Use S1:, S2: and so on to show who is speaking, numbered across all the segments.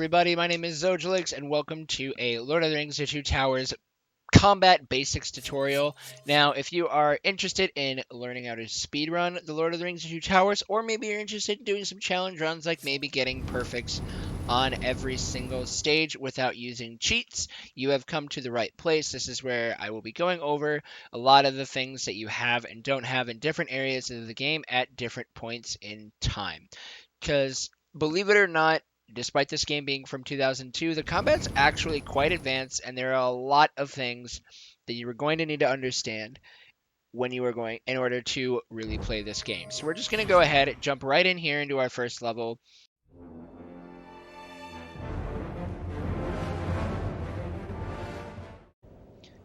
S1: everybody, my name is Zojalix, and welcome to a Lord of the Rings: The Two Towers combat basics tutorial. Now, if you are interested in learning how to speedrun the Lord of the Rings: The Two Towers, or maybe you're interested in doing some challenge runs, like maybe getting perfects on every single stage without using cheats, you have come to the right place. This is where I will be going over a lot of the things that you have and don't have in different areas of the game at different points in time. Because, believe it or not, despite this game being from 2002, the combat's actually quite advanced, and there are a lot of things that you are going to need to understand when you are going in order to really play this game. So we're just going to go ahead and jump right in here into our first level.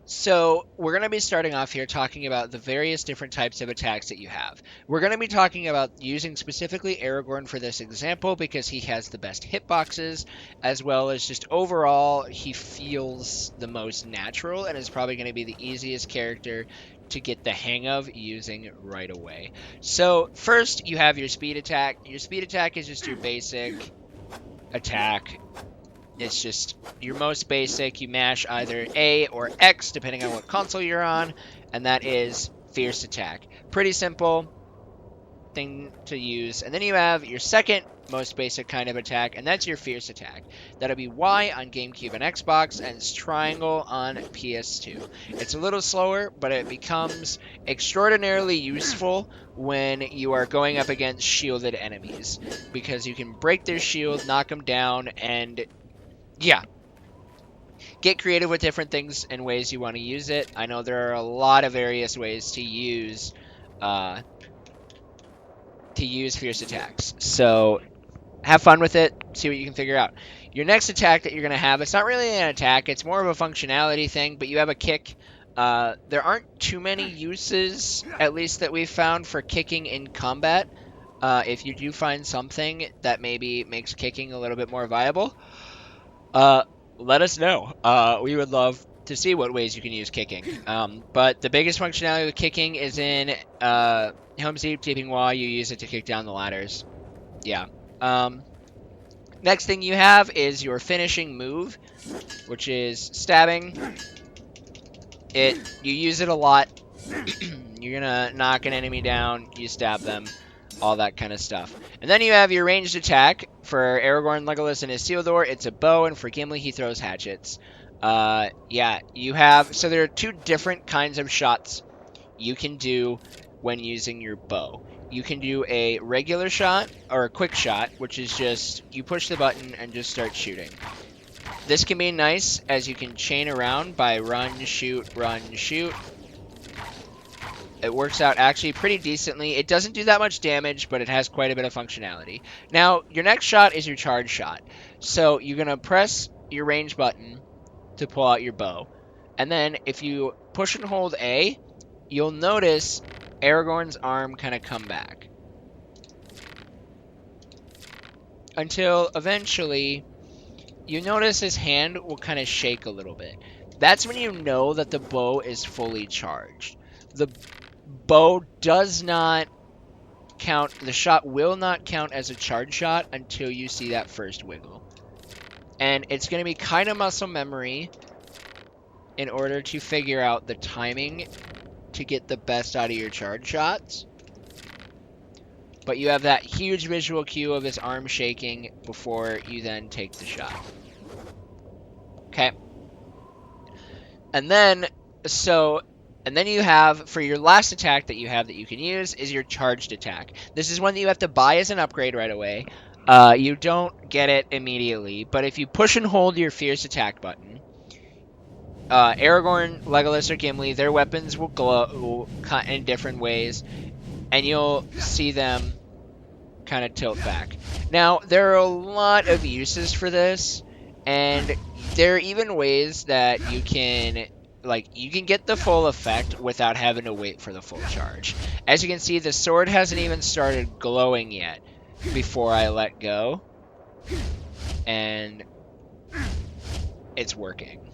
S1: So we're going to be starting off here talking about the various different types of attacks that you have. We're going to be talking about using specifically Aragorn for this example because he has the best hitboxes, as well as just overall he feels the most natural and is probably going to be the easiest character to get the hang of using right away. So first you have your speed attack. Your speed attack is just your basic attack. It's just your most basic. You mash either A or X, depending on what console you're on, and that is Fierce Attack. Pretty simple thing to use. And then you have your second most basic kind of attack, and that's your Fierce Attack. That'll be Y on GameCube and Xbox, and it's Triangle on PS2. It's a little slower, but it becomes extraordinarily useful when you are going up against shielded enemies, because you can break their shield, knock them down, and yeah, get creative with different things and ways you want to use it. I know there are a lot of various ways to use fierce attacks. So have fun with it. See what you can figure out. Your next attack that you're going to have, it's not really an attack. It's more of a functionality thing, but you have a kick. There aren't too many uses, at least that we've found, for kicking in combat. If you do find something that maybe makes kicking a little bit more viable, let us know. We would love to see what ways you can use kicking. But the biggest functionality with kicking is in Helm's Deep, Deeping Wall. You use it to kick down the ladders. Yeah. Next thing you have is your finishing move, which is stabbing. You use it a lot. You're gonna knock an enemy down, you stab them, all that kind of stuff. And then you have your ranged attack. For Aragorn, Legolas, and Isildur, it's a bow, and for Gimli, he throws hatchets. Yeah, you have... So there are two different kinds of shots you can do when using your bow. You can do a regular shot, or a quick shot, which is just, you push the button and just start shooting. This can be nice, as you can chain around by run, shoot, shoot. It works out actually pretty decently. It doesn't do that much damage, but it has quite a bit of functionality. Now, your next shot is your charge shot. So you're going to press your range button to pull out your bow. And then if you push and hold A, you'll notice Aragorn's arm kind of come back. Until eventually you notice his hand will kind of shake a little bit. That's when you know that the bow is fully charged. The bow does not count, the shot will not count as a charge shot until you see that first wiggle. And it's going to be kind of muscle memory in order to figure out the timing to get the best out of your charge shots. But you have that huge visual cue of his arm shaking before you then take the shot. Okay. And then you have, for your last attack that you have that you can use, is your charged attack. This is one that you have to buy as an upgrade right away. You don't get it immediately, but if you push and hold your fierce attack button, Aragorn, Legolas, or Gimli, their weapons will glow in different ways, and you'll see them kind of tilt back. Now, there are a lot of uses for this, and there are even ways that you can... you can get the full effect without having to wait for the full charge. As you can see, the sword hasn't even started glowing yet before I let go. And it's working.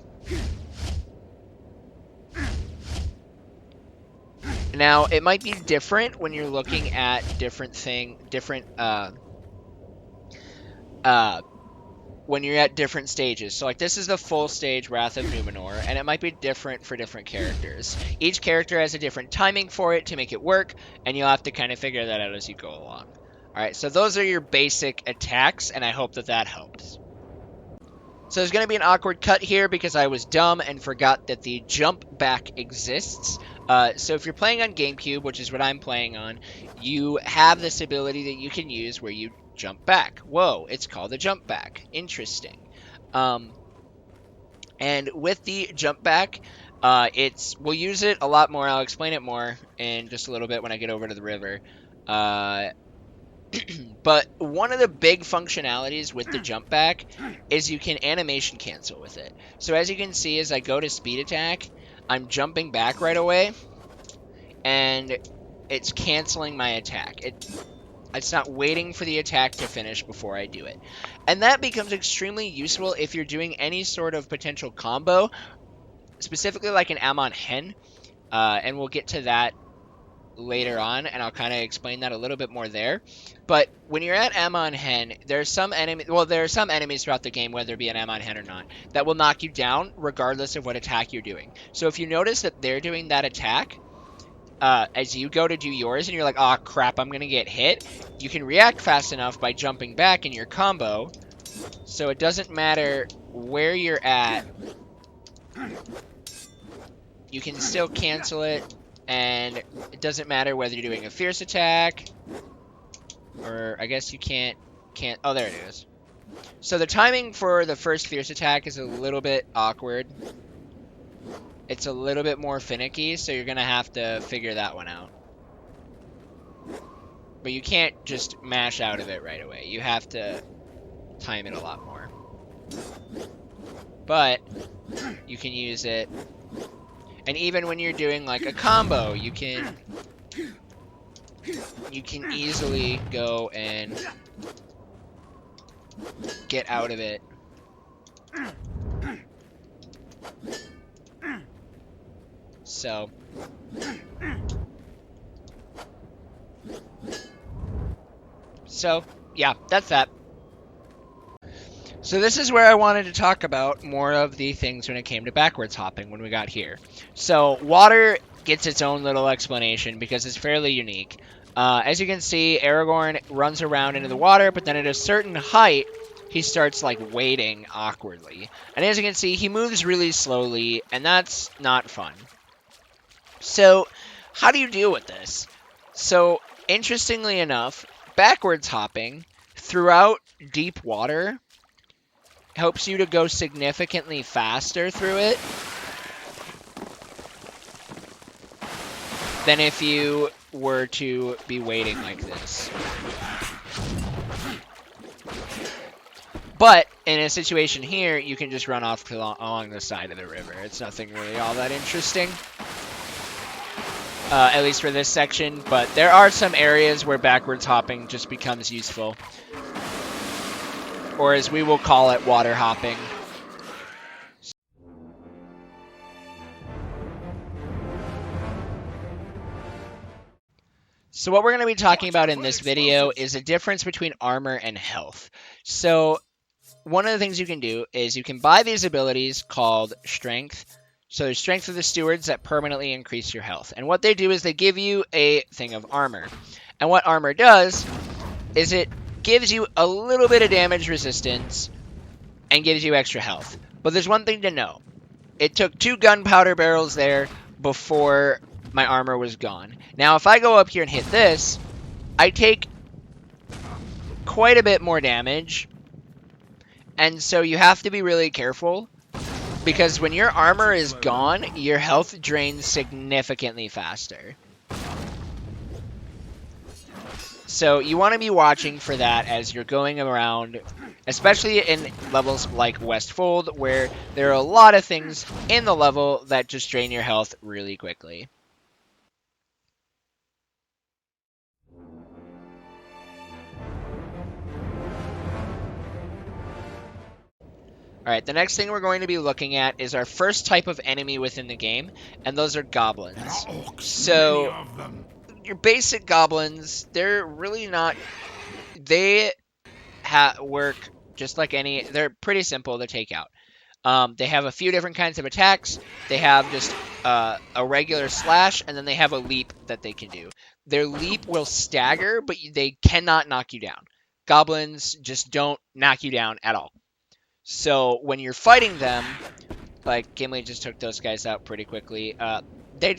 S1: Now, it might be different when you're looking at different when you're at different stages. So like this is the full stage Wrath of Numenor, and it might be different for different characters. Each character has a different timing for it to make it work, and you'll have to kind of figure that out as you go along. Alright, so those are your basic attacks, and I hope that that helps. So there's going to be an awkward cut here because I was dumb and forgot that the jump back exists. So if you're playing on GameCube, which is what I'm playing on, you have this ability that you can use where you jump back. Whoa, it's called a jump back. Interesting. And with the jump back, we'll use it a lot more. I'll explain it more in just a little bit when I get over to the river. But one of the big functionalities with the jump back is you can animation cancel with it. So as you can see, as I go to speed attack, I'm jumping back right away, and it's canceling my attack. It's not waiting for the attack to finish before I do it. And that becomes extremely useful if you're doing any sort of potential combo, specifically like an Amon Hen, and we'll get to that later on, and I'll kind of explain that a little bit more there. But when you're at Amon Hen, there are some enemies throughout the game, whether it be an Amon Hen or not, that will knock you down regardless of what attack you're doing. So if you notice that they're doing that attack, as you go to do yours and you're like, oh crap, I'm gonna get hit, you can react fast enough by jumping back in your combo, so it doesn't matter where you're at, you can still cancel it. And it doesn't matter whether you're doing a fierce attack, or I guess you can't, oh, there it is. So the timing for the first fierce attack is a little bit awkward. It's a little bit more finicky, so you're going to have to figure that one out. But you can't just mash out of it right away. You have to time it a lot more. But you can use it. And even when you're doing like a combo, you can easily go and get out of it. So yeah, that's that. So this is where I wanted to talk about more of the things when it came to backwards hopping when we got here. So water gets its own little explanation because it's fairly unique. As you can see, Aragorn runs around into the water, but then at a certain height, he starts like wading awkwardly. And as you can see, he moves really slowly, and that's not fun. So how do you deal with this? So interestingly enough, backwards hopping throughout deep water helps you to go significantly faster through it than if you were to be wading like this. But in a situation here, you can just run off along the side of the river. It's nothing really all that interesting, at least for this section. But there are some areas where backwards hopping just becomes useful, or as we will call it, water hopping. So what we're going to be talking about in this video is the difference between armor and health. So one of the things you can do is you can buy these abilities called Strength. So there's Strength of the Stewards that permanently increase your health. And what they do is they give you a thing of armor. And what armor does is it gives you a little bit of damage resistance and gives you extra health. But there's one thing to know. It took 2 gunpowder barrels there before my armor was gone. Now, if I go up here and hit this, I take quite a bit more damage. And so you have to be really careful, because when your armor is gone, your health drains significantly faster. So you want to be watching for that as you're going around, especially in levels like Westfold, where there are a lot of things in the level that just drain your health really quickly. Alright, the next thing we're going to be looking at is our first type of enemy within the game, and those are goblins. So your basic goblins, they're really not... They work just like any. They're pretty simple to take out. They have a few different kinds of attacks. They have just a regular slash, and then they have a leap that they can do. Their leap will stagger, but they cannot knock you down. Goblins just don't knock you down at all. So when you're fighting them, like Gimli just took those guys out pretty quickly. They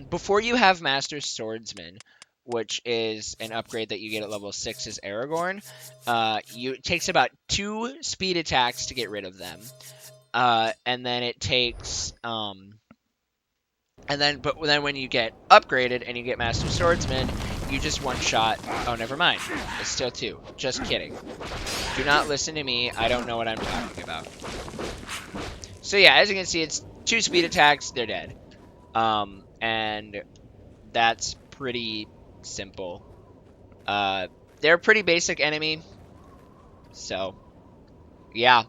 S1: before you have Master Swordsman, which is an upgrade that you get at level 6 as Aragorn, it takes about 2 speed attacks to get rid of them. And then it takes but then when you get upgraded and you get Master Swordsman, you just one shot. Oh, never mind. It's still 2. Just kidding. Do not listen to me. I don't know what I'm talking about. So yeah, as you can see, it's 2 speed attacks. They're dead. And that's pretty simple. They're a pretty basic enemy. So, yeah.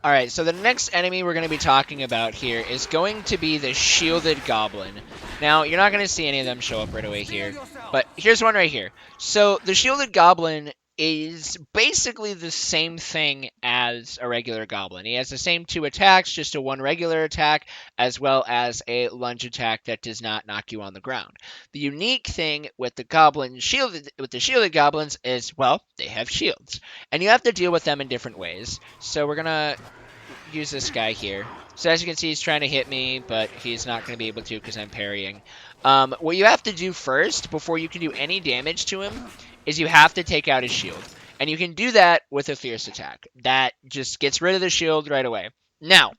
S1: Alright, so the next enemy we're going to be talking about here is going to be the Shielded Goblin. Now, you're not going to see any of them show up right away here, but here's one right here. So, the Shielded Goblin is basically the same thing as a regular goblin. He has the same 2 attacks, just a 1 regular attack, as well as a lunge attack that does not knock you on the ground. The unique thing with the shielded goblins is, well, they have shields, and you have to deal with them in different ways. So we're gonna use this guy here. So as you can see, he's trying to hit me, but he's not going to be able to because I'm parrying. What you have to do first, before you can do any damage to him, is you have to take out his shield. And you can do that with a fierce attack. That just gets rid of the shield right away. Now,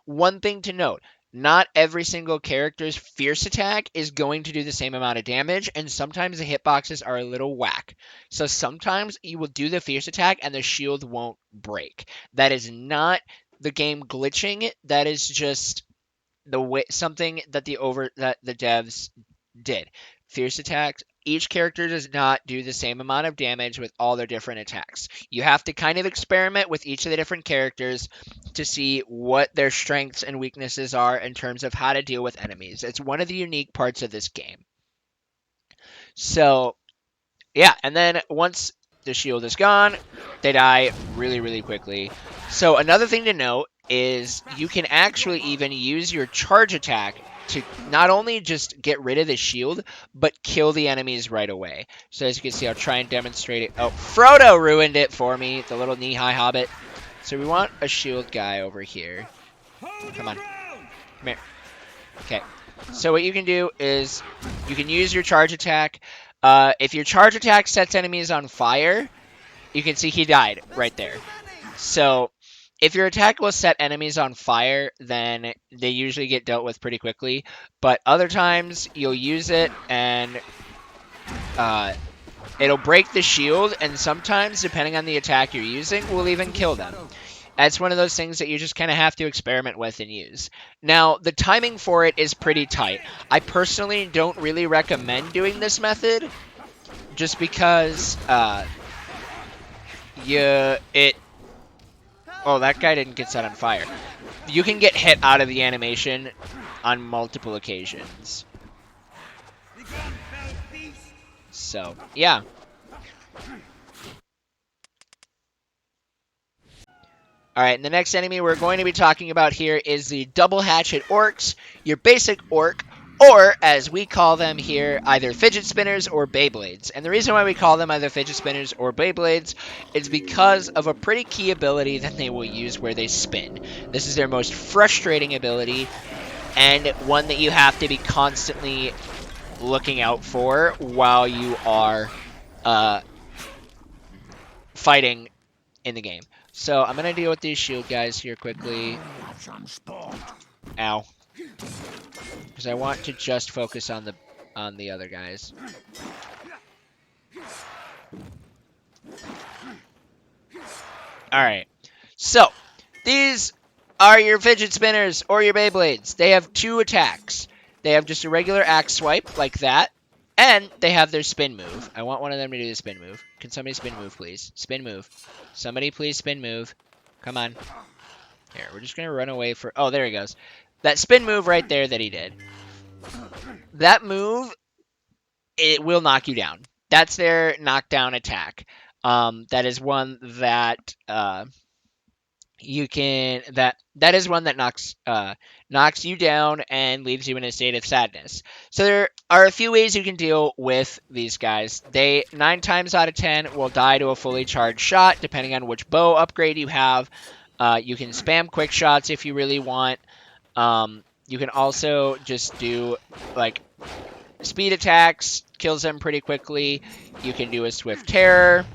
S1: one thing to note. Not every single character's fierce attack is going to do the same amount of damage, and sometimes the hitboxes are a little whack. So sometimes you will do the fierce attack and the shield won't break. That is not the game glitching. That is just the way something that the devs did. Fierce attacks. Each character does not do the same amount of damage with all their different attacks. You have to kind of experiment with each of the different characters to see what their strengths and weaknesses are in terms of how to deal with enemies. It's one of the unique parts of this game. So, yeah, and then once the shield is gone, they die really, really quickly. So another thing to note is you can actually even use your charge attack to not only just get rid of the shield, but kill the enemies right away. So as you can see, I'll try and demonstrate it. Oh, Frodo ruined it for me, the little knee-high hobbit. So we want a shield guy over here. Come on. Come here. Okay. So what you can do is you can use your charge attack. If your charge attack sets enemies on fire, you can see he died right there. So if your attack will set enemies on fire, then they usually get dealt with pretty quickly. But other times, you'll use it, and it'll break the shield, and sometimes, depending on the attack you're using, will even kill them. That's one of those things that you just kind of have to experiment with and use. Now, the timing for it is pretty tight. I personally don't really recommend doing this method, just because oh, that guy didn't get set on fire. You can get hit out of the animation on multiple occasions. So, yeah. Alright, and the next enemy we're going to be talking about here is the double hatchet orcs, your basic orc, or, as we call them here, either fidget spinners or Beyblades. And the reason why we call them either fidget spinners or Beyblades is because of a pretty key ability that they will use where they spin. This is their most frustrating ability, and one that you have to be constantly looking out for while you are fighting in the game. So I'm going to deal with these shield guys here quickly. Ow. Because I want to just focus on the other guys. Alright. So, these are your fidget spinners or your Beyblades. They have 2 attacks. They have just a regular axe swipe, like that. And they have their spin move. I want one of them to do the spin move. Can somebody spin move, please? Spin move. Somebody please spin move. Come on. Here, we're just going to run away for... Oh, there he goes. That spin move right there that he did. That move, it will knock you down. That's their knockdown attack. That is one that that is one that knocks you down and leaves you in a state of sadness. So there are a few ways you can deal with these guys. They 9 times out of 10 will die to a fully charged shot, depending on which bow upgrade you have. You can spam quick shots if you really want. You can also just do like speed attacks, kills them pretty quickly. You can do a swift terror.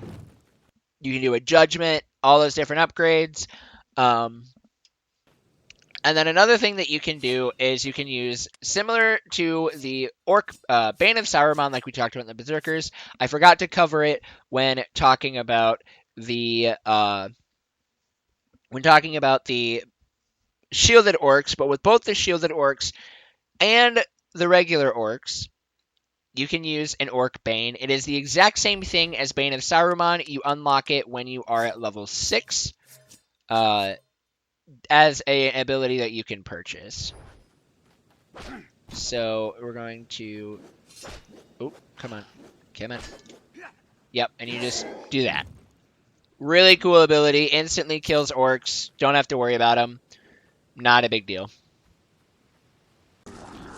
S1: You can do a judgment, all those different upgrades. And then another thing that you can do is you can use, similar to the Orc Bane of Saruman, like we talked about in the Berserkers. I forgot to cover it when talking about the shielded orcs, but with both the shielded orcs and the regular orcs, you can use an Orc Bane. It is the exact same thing as Bane of Saruman. You unlock it when you are at level 6. As an ability that you can purchase. So we're going to... Oh, come on. Come on. Yep, and you just do that. Really cool ability. Instantly kills orcs. Don't have to worry about them. Not a big deal.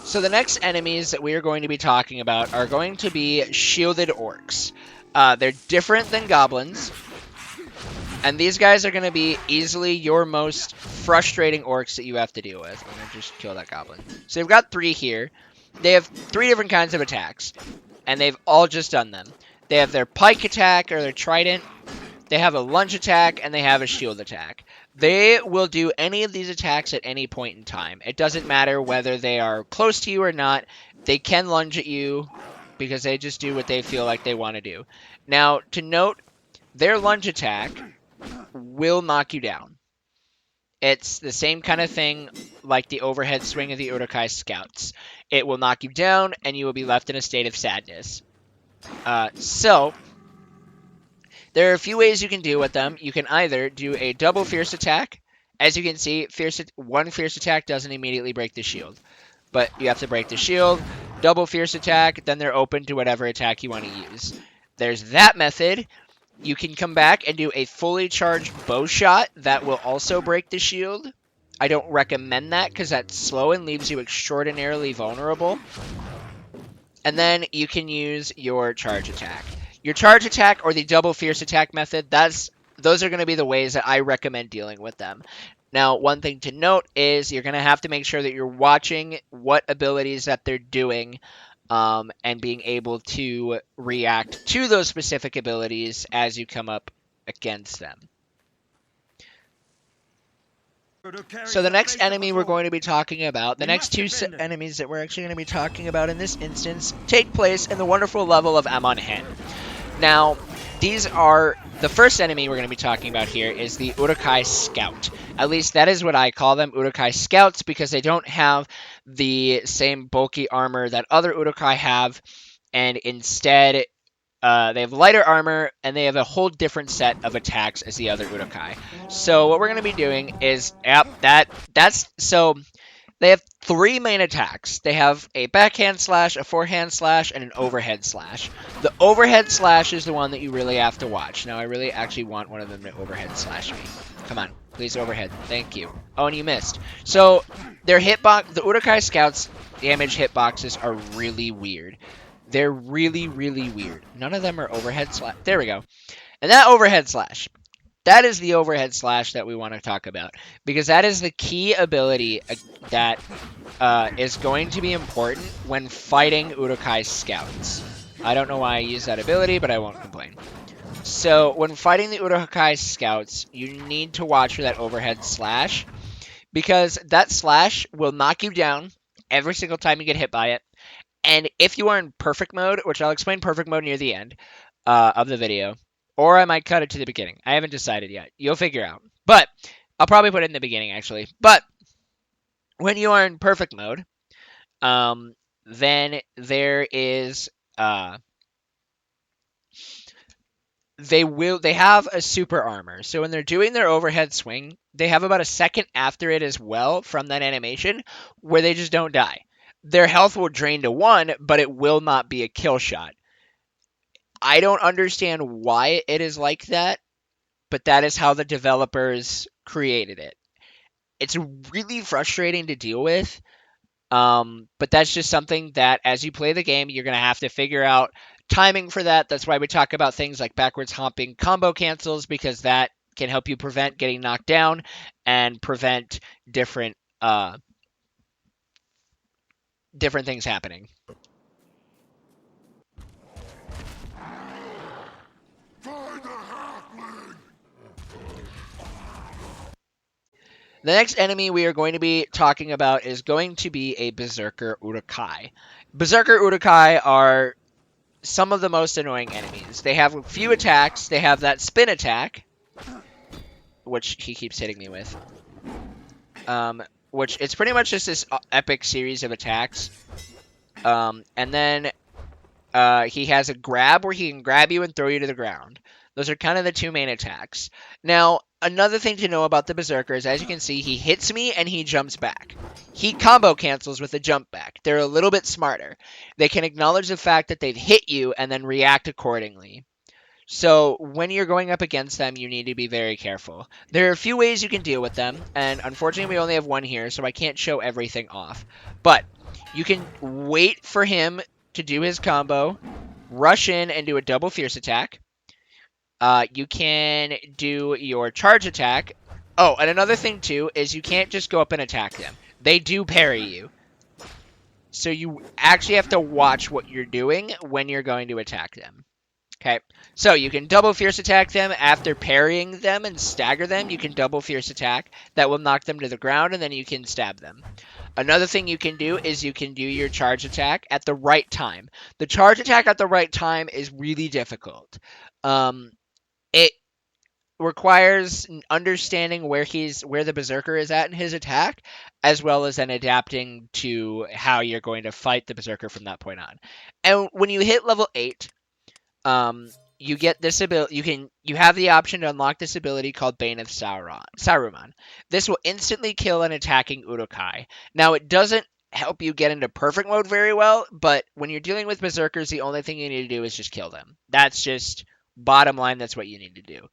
S1: So the next enemies that we are going to be talking about are going to be shielded orcs. They're different than goblins. And these guys are going to be easily your most frustrating orcs that you have to deal with. I'm going to just kill that goblin. So they've got 3 here. They have 3 different kinds of attacks. And they've all just done them. They have their pike attack or their trident. They have a lunge attack and they have a shield attack. They will do any of these attacks at any point in time. It doesn't matter whether they are close to you or not. They can lunge at you because they just do what they feel like they want to do. Now, to note, their lunge attack will knock you down. It's the same kind of thing like the overhead swing of the Udokai Scouts. It will knock you down, and you will be left in a state of sadness. So, there are a few ways you can deal with them. You can either do a double fierce attack. As you can see, one fierce attack doesn't immediately break the shield. But you have to break the shield, double fierce attack, then they're open to whatever attack you want to use. There's that method. You can come back and do a fully charged bow shot that will also break the shield. I don't recommend that because that's slow and leaves you extraordinarily vulnerable. And then you can use your charge attack. Your charge attack or the double fierce attack method, those are going to be the ways that I recommend dealing with them. Now, one thing to note is you're going to have to make sure that you're watching what abilities that they're doing. And being able to react to those specific abilities as you come up against them. So the next enemy we're going to be talking about, the next 2 enemies that we're actually going to be talking about in this instance, take place in the wonderful level of Amon Hen. Now, these are... The first enemy we're going to be talking about here is the Udokai Scout. At least that is what I call them, Udokai Scouts, because they don't have the same bulky armor that other Udokai have, and instead they have lighter armor, and they have a whole different set of attacks as the other Udokai. So what we're going to be doing is, so they have 3 main attacks. They have a backhand slash, a forehand slash, and an overhead slash. The overhead slash is the one that you really have to watch. Now, I really actually want one of them to overhead slash me. Come on, please overhead. Thank you. Oh, and you missed. So, their hitbox, the Udokai Scouts' damage hitboxes are really weird. They're really, really weird. None of them are overhead slash. There we go. And that overhead slash. That is the overhead slash that we want to talk about. Because that is the key ability that is going to be important when fighting Udokai Scouts. I don't know why I use that ability, but I won't complain. So, when fighting the Udokai Scouts, you need to watch for that overhead slash. Because that slash will knock you down every single time you get hit by it. And if you are in perfect mode, which I'll explain perfect mode near the end of the video, or I might cut it to the beginning. I haven't decided yet. You'll figure out. But I'll probably put it in the beginning, actually. But when you are in perfect mode, then there is... they have a super armor. So when they're doing their overhead swing, they have about a second after it as well from that animation where they just don't die. Their health will drain to 1, but it will not be a kill shot. I don't understand why it is like that, but that is how the developers created it. It's really frustrating to deal with, but that's just something that as you play the game, you're going to have to figure out timing for that. That's why we talk about things like backwards hopping combo cancels, because that can help you prevent getting knocked down and prevent different different things happening. The next enemy we are going to be talking about is going to be a Berserker Udokai. Berserker Udokai are some of the most annoying enemies. They have a few attacks. They have that spin attack, which he keeps hitting me with. Which it's pretty much just this epic series of attacks. And then he has a grab where he can grab you and throw you to the ground. Those are kind of the two main attacks. Now, another thing to know about the Berserker is, as you can see, he hits me and he jumps back. He combo cancels with a jump back. They're a little bit smarter. They can acknowledge the fact that they've hit you and then react accordingly. So when you're going up against them, you need to be very careful. There are a few ways you can deal with them, and unfortunately we only have one here, so I can't show everything off. But you can wait for him to do his combo, rush in and do a double fierce attack. You can do your charge attack. Oh, and another thing too is you can't just go up and attack them. They do parry you. So you actually have to watch what you're doing when you're going to attack them. Okay, so you can double fierce attack them after parrying them and stagger them. You can double fierce attack. That will knock them to the ground, and then you can stab them. Another thing you can do is you can do your charge attack at the right time. The charge attack at the right time is really difficult. It requires understanding where the Berserker is at in his attack, as well as then adapting to how you're going to fight the Berserker from that point on. And when you hit level 8, you get this ability. You have the option to unlock this ability called Bane of Saruman. This will instantly kill an attacking Udokai. Now, it doesn't help you get into perfect mode very well, but when you're dealing with Berserkers, the only thing you need to do is just kill them. That's just bottom line. That's what you need to do.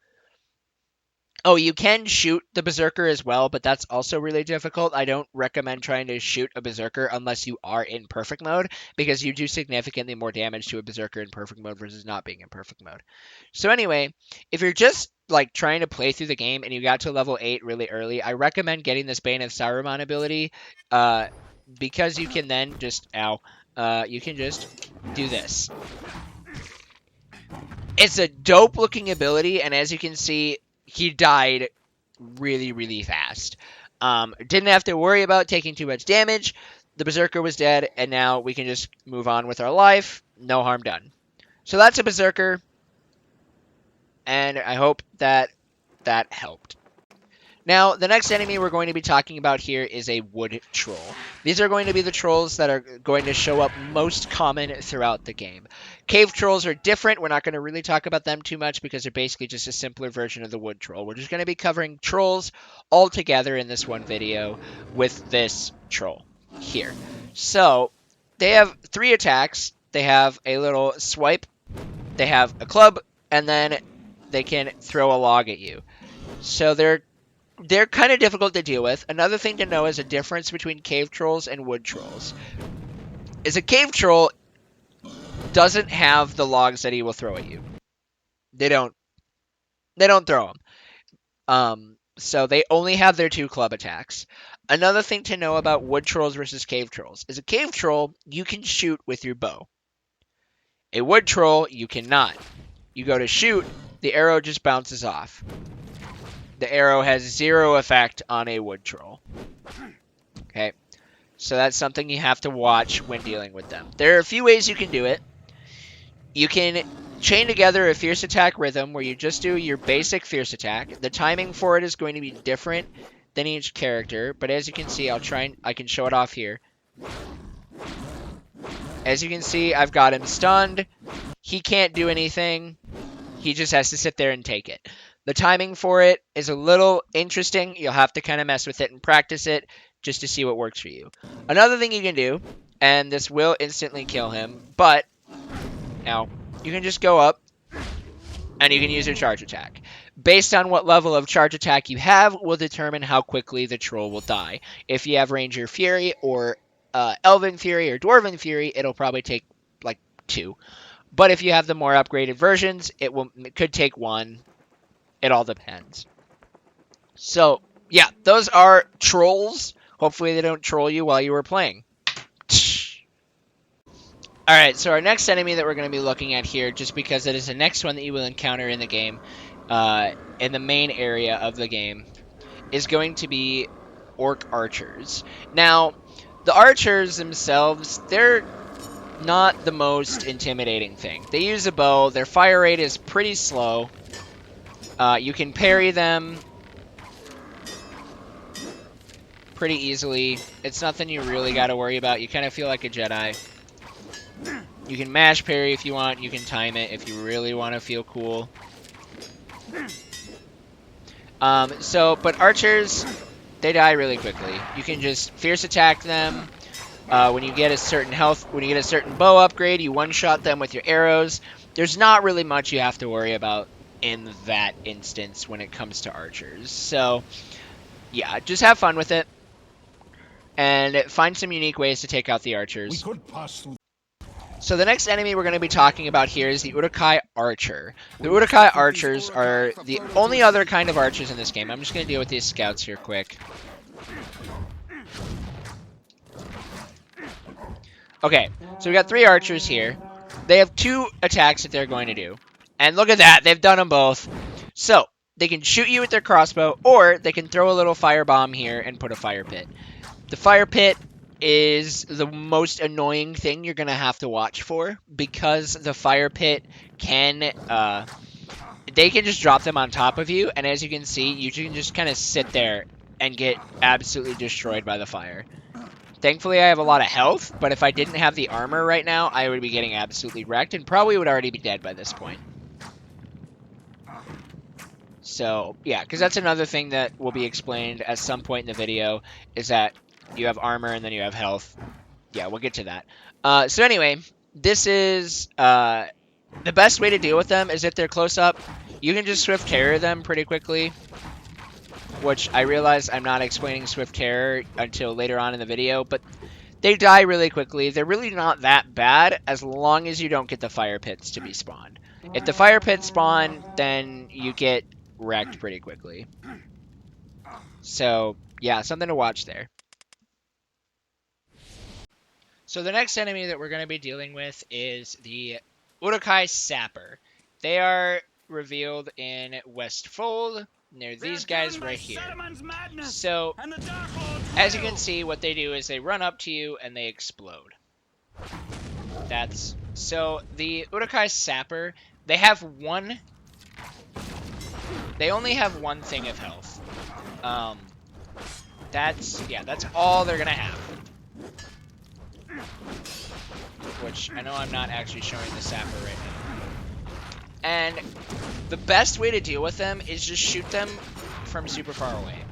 S1: Oh, you can shoot the Berserker as well, but that's also really difficult. I don't recommend trying to shoot a Berserker unless you are in perfect mode, because you do significantly more damage to a Berserker in perfect mode versus not being in perfect mode. So anyway, if you're just like trying to play through the game and you got to level 8 really early, I recommend getting this Bane of Saruman ability, because you can then just, you can just do this. It's a dope looking ability, and as you can see, he died really, really fast. Didn't have to worry about taking too much damage. The Berserker was dead, and now we can just move on with our life. No harm done. So that's a Berserker, and I hope that helped. Now, the next enemy we're going to be talking about here is a wood troll. These are going to be the trolls that are going to show up most common throughout the game. Cave trolls are different. We're not going to really talk about them too much because they're basically just a simpler version of the wood troll. We're just going to be covering trolls all together in this one video with this troll here. So, they have 3 attacks. They have a little swipe, they have a club, and then they can throw a log at you. So they're kind of difficult to deal with. Another thing to know is a difference between cave trolls and wood trolls. Is a cave troll doesn't have the logs that he will throw at you. They don't throw them. So they only have their 2 club attacks. Another thing to know about wood trolls versus cave trolls is a cave troll you can shoot with your bow. A wood troll you cannot. You go to shoot, the arrow just bounces off. The arrow has 0 effect on a wood troll. Okay, so that's something you have to watch when dealing with them. There are a few ways you can do it. You can chain together a fierce attack rhythm where you just do your basic fierce attack. The timing for it is going to be different than each character, but as you can see, I can show it off here. As you can see, I've got him stunned. He can't do anything. He just has to sit there and take it. The timing for it is a little interesting. You'll have to kind of mess with it and practice it just to see what works for you. Another thing you can do, and this will instantly kill him, but, you can just go up and you can use your charge attack. Based on what level of charge attack you have will determine how quickly the troll will die. If you have Ranger Fury or Elven Fury or Dwarven Fury, it'll probably take like 2. But if you have the more upgraded versions, it could take 1. It all depends. So, yeah, those are trolls. Hopefully they don't troll you while you were playing. Alright, so our next enemy that we're going to be looking at here, just because it is the next one that you will encounter in the game, in the main area of the game, is going to be Orc Archers. Now, the Archers themselves, they're not the most intimidating thing. They use a bow, their fire rate is pretty slow, you can parry them pretty easily. It's nothing you really got to worry about. You kind of feel like a Jedi. You can mash parry if you want. You can time it if you really want to feel cool. But archers, they die really quickly. You can just fierce attack them. When you get a certain bow upgrade, you one-shot them with your arrows. There's not really much you have to worry about in that instance when it comes to archers. So, yeah, just have fun with it. And find some unique ways to take out the archers.
S2: We could pass through.
S1: So the next enemy we're going to be talking about here is the Udokai Archer. The Udokai Archers are the only other kind of archers in this game. I'm just going to deal with these scouts here quick. Okay, so we got 3 archers here. They have 2 attacks that they're going to do. And look at that, they've done them both. So, they can shoot you with their crossbow, or they can throw a little firebomb here and put a fire pit. The fire pit is the most annoying thing you're going to have to watch for, because the fire pit can, they can just drop them on top of you, and as you can see, you can just kind of sit there and get absolutely destroyed by the fire. Thankfully, I have a lot of health, but if I didn't have the armor right now, I would be getting absolutely wrecked, and probably would already be dead by this point. So, yeah, because that's another thing that will be explained at some point in the video, is that you have armor and then you have health. Yeah, we'll get to that. So anyway, this is the best way to deal with them is if they're close up. You can just swift terror them pretty quickly, which I realize I'm not explaining swift terror until later on in the video, but they die really quickly. They're really not that bad as long as you don't get the fire pits to be spawned. If the fire pits spawn, then you get wrecked pretty quickly. So, yeah, something to watch there. So the next enemy that we're going to be dealing with is the Udokai Sapper. They are revealed in Westfold. They're these guys right here. So, as you can see, what they do is they run up to you and they explode. So the Udokai Sapper, they only have 1 thing of health. That's all they're gonna have. Which, I know I'm not actually showing the Sapper right now. And the best way to deal with them is just shoot them from super far away.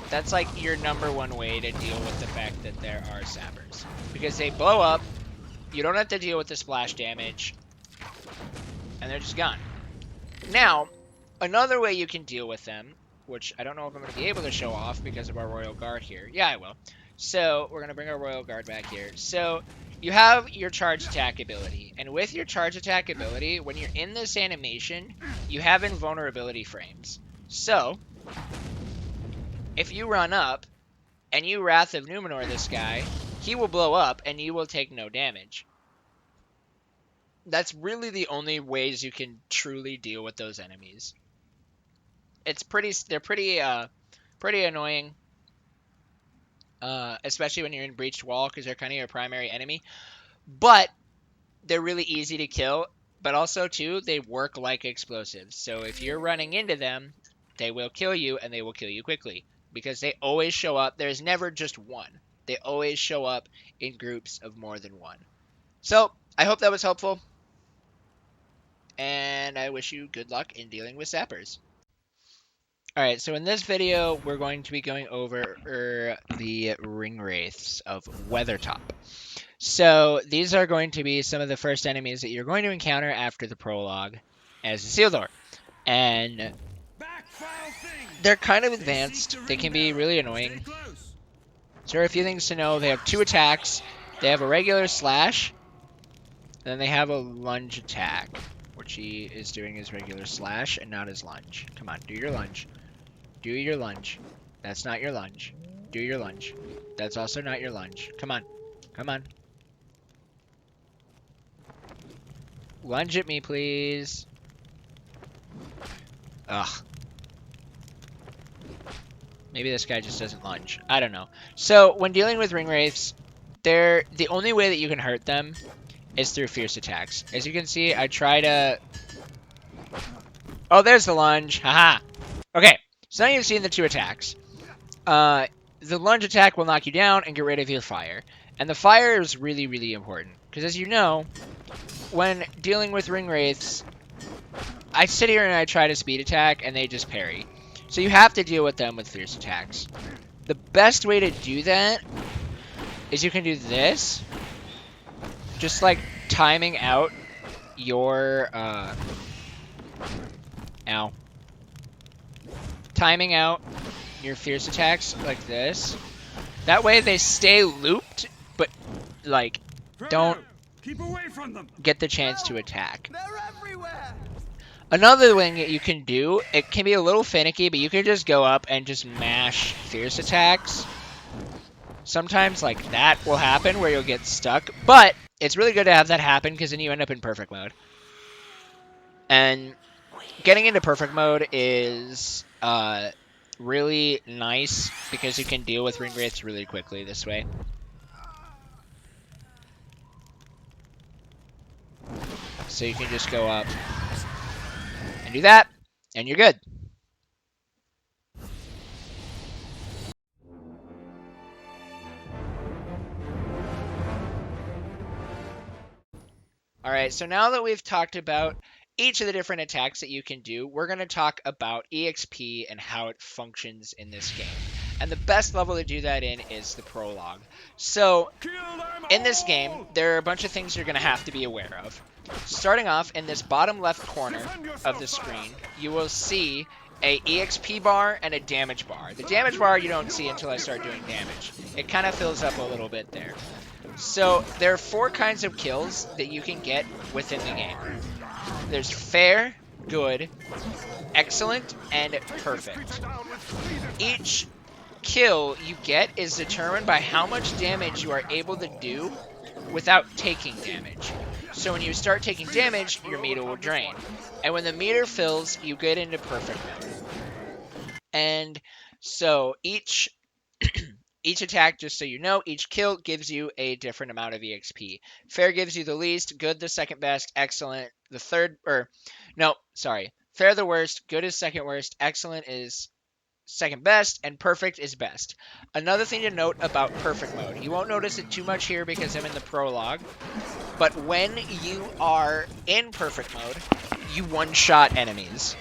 S1: That's like your #1 way to deal with the fact that there are Sappers. Because they blow up, you don't have to deal with the splash damage, and they're just gone. Now, another way you can deal with them, which I don't know if I'm going to be able to show off because of our Royal Guard here. Yeah, I will. So, we're going to bring our Royal Guard back here. So, you have your charge attack ability. And with your charge attack ability, when you're in this animation, you have invulnerability frames. So, if you run up, and you Wrath of Numenor this guy, he will blow up, and you will take no damage. That's really the only ways you can truly deal with those enemies. They're pretty annoying. Especially when you're in Breached Wall, because they're kind of your primary enemy. But they're really easy to kill. But also, too, they work like explosives. So if you're running into them, they will kill you, and they will kill you quickly. Because they always show up. There's never just one. They always show up in groups of more than 1. So, I hope that was helpful. And I wish you good luck in dealing with Sappers. Alright, so in this video, we're going to be going over the Ring Wraiths of Weathertop. So these are going to be some of the first enemies that you're going to encounter after the prologue as a seal door. And they're kind of advanced. They can be really annoying. So there are a few things to know. They have 2 attacks. They have a regular slash. And then they have a lunge attack, which he is doing his regular slash and not his lunge. Come on, do your lunge. Do your lunge. That's not your lunge. Do your lunge. That's also not your lunge. Come on. Come on. Lunge at me, please. Ugh. Maybe this guy just doesn't lunge. I don't know. So, when dealing with ring wraiths, the only way that you can hurt them is through fierce attacks. As you can see, I try to... Oh, there's the lunge. Haha. Okay, so now you've seen the 2 attacks. The lunge attack will knock you down and get rid of your fire. And the fire is really, really important. Because as you know, when dealing with ring wraiths, I sit here and I try to speed attack and they just parry. So you have to deal with them with fierce attacks. The best way to do that is you can do this. Just like timing out your, ow. Timing out your fierce attacks like this. That way they stay looped, but like don't
S2: keep away from them.
S1: Get the chance to attack. They're everywhere. Another thing that you can do, it can be a little finicky, but you can just go up and just mash fierce attacks. Sometimes like that will happen where you'll get stuck, but it's really good to have that happen because then you end up in perfect mode. And getting into perfect mode is really nice because you can deal with ring wraiths really quickly this way. So you can just go up and do that, and you're good. Alright, so now that we've talked about each of the different attacks that you can do, we're going to talk about EXP and how it functions in this game. And the best level to do that in is the prologue. So, in this game, there are a bunch of things you're going to have to be aware of. Starting off, in this bottom left corner of the screen, you will see a EXP bar and a damage bar. The damage bar you don't see until I start doing damage. It kind of fills up a little bit there. So, there are 4 kinds of kills that you can get within the game. There's fair, good, excellent, and perfect. Each kill you get is determined by how much damage you are able to do without taking damage. So when you start taking damage, your meter will drain. And when the meter fills, you get into perfect mode. And so each attack, just so you know, each kill gives you a different amount of EXP. Fair gives you the least, good the second best, excellent the third, fair the worst, good is second worst, excellent is second best, and perfect is best. Another thing to note about perfect mode, you won't notice it too much here because I'm in the prologue, but when you are in perfect mode, you one-shot enemies.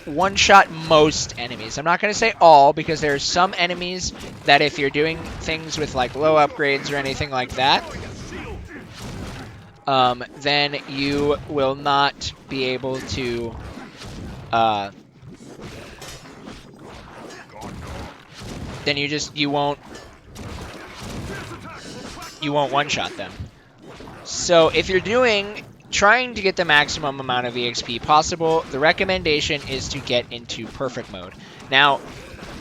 S1: One-shot most enemies. I'm not going to say all, because there are some enemies that if you're doing things with like low upgrades or anything like that, then you will not be able to then you won't one-shot them. So if you're trying to get the maximum amount of EXP possible, the recommendation is to get into perfect mode. Now,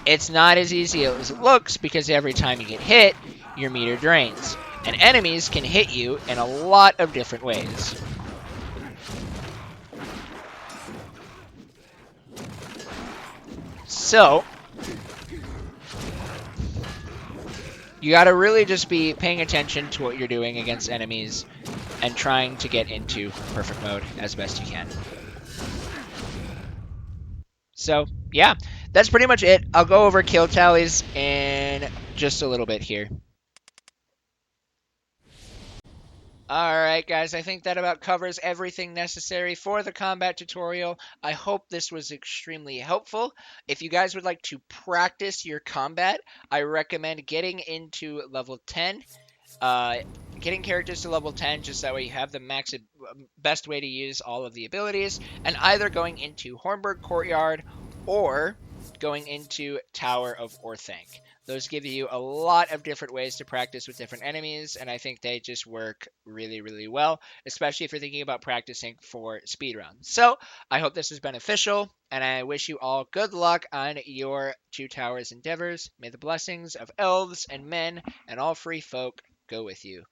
S1: it's not as easy as it looks because every time you get hit, your meter drains. And enemies can hit you in a lot of different ways. So, you gotta really just be paying attention to what you're doing against enemies and trying to get into perfect mode as best you can. So, yeah, that's pretty much it. I'll go over kill tallies in just a little bit here. Alright guys, I think that about covers everything necessary for the combat tutorial. I hope this was extremely helpful. If you guys would like to practice your combat, I recommend getting into level 10. Uh, Getting characters to level 10, just that way you have the best way to use all of the abilities, and either going into Hornburg Courtyard or going into Tower of Orthanc. Those give you a lot of different ways to practice with different enemies, and I think they just work really, really well, especially if you're thinking about practicing for speedruns. So, I hope this is beneficial, and I wish you all good luck on your Two Towers endeavors. May the blessings of elves and men and all free folk go with you.